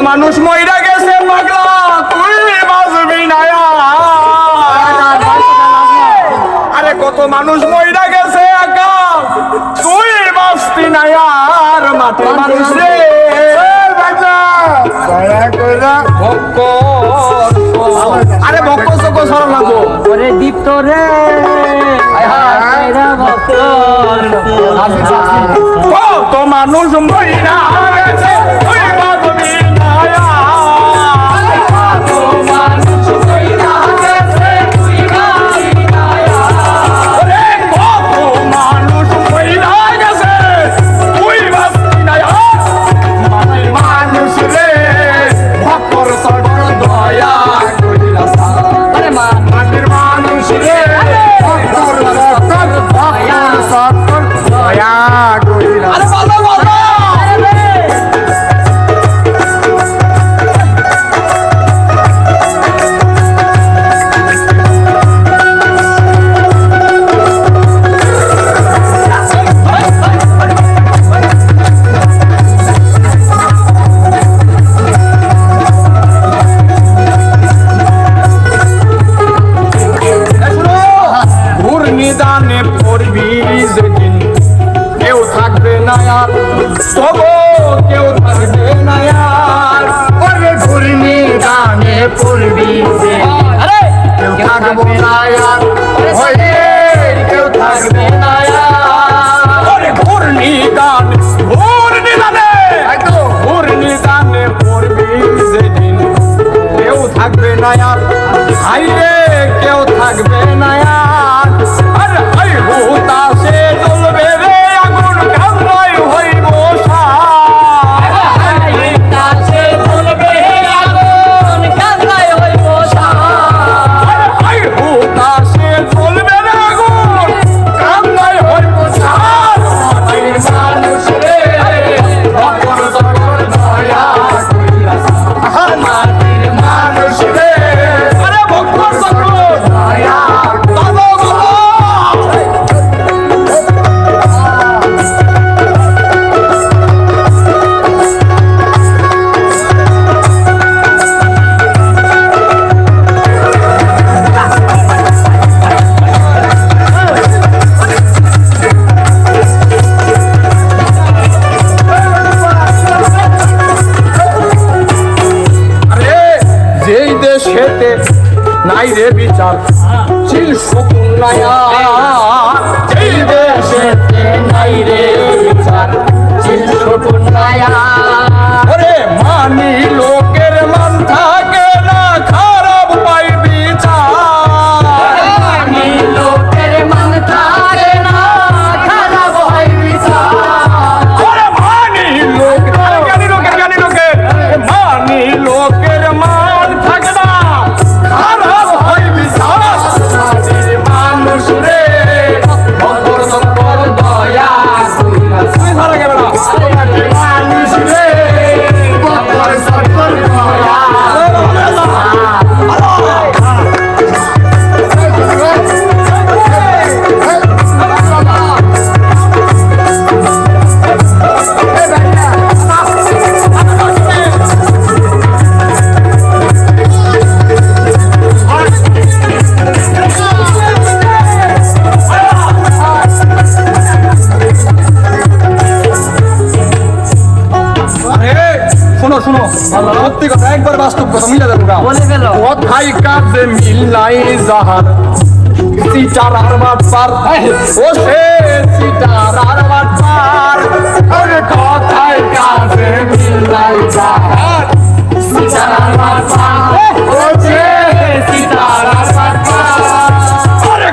মানুষ মইরা গেছে পাগলা তুই বাঁচবি না আরে কত মানুষ মইরা গেছে একা তুই বাঁচবি না আর মাঠে মানুষ রে আরে ভক্ত চোখ সরল লাগবো ওরে দীপ্ত রে কত মানুষ মইরা গেছে তুই বাঁচবি না নিদানে পড়বি যেদিন কেউ থাকবে না আর তবু কেউ থাকবে না আর ওরে ঘূর্ণি দানে পড়বি কেউ থাকবে না আর কেউ থাকবে না আর ওরে ঘূর্ণি দানে পড়বি যেদিন কেউ থাকবে না আর হাইরে কেউ থাকবে না আর হুতাশে জ্বলবে রে আগুন কান্দায় হইব হুতাশে জ্বলবে আগুন কান্দায় হইব হুতাশে জ্বলবে রে আগুন কান্দায় হইব মানুষ রে মানুষ রে আরে ভক্ত দয়া দেশেতে নাই রে বিচার চিল শকুন নায়া এই দেশেতে নাই রে বিচার চিল শকুন নায়া ওরে মানি লোকের মান থাকে না খারাপ পাই বিচার মানি লোকের মান থাকে না খারাপ হয় বিচার ওরে মানি লোকের জ্ঞানী লোকের মানি লোকের মান থাকে না খারাপ হয় বিচার মানুষ রে দয়া মানুষ রে শুনো সত্যি কথা একবার বাস্তব কথা মিলে দেবো বলে ফেলো কোথায় কাজে মিল নাই যাহার সিটার আর বাটপার ও সে সিটার আর বাটপার আরে কোথায় কাজে মিল নাই যাহার সিটার আর বাটপার ও সে সিটার আর বাটপার আরে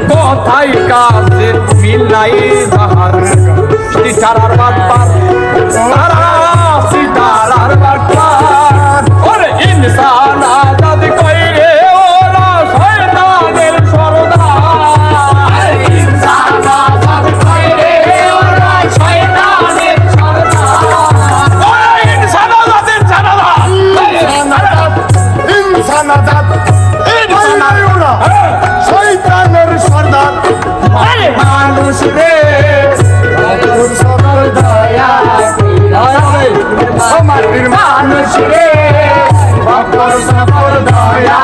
কোথায় কাজে মিল নাই যাহার সিটার আর বাটপার তারা সিটার আর বাটপার ওরে ইনসান আজাদ কইরে ওরা শয়তানের সরদার ইনসান আজাদ কইরে ওরা শয়তানের সরদার ওরে ইনসান আজাদের জানালা ইনসান আজাদ ওরা শয়তানের সরদার মানুষ রে সকল দয়া মাটির মানুষ রে, সফর সফর দয়া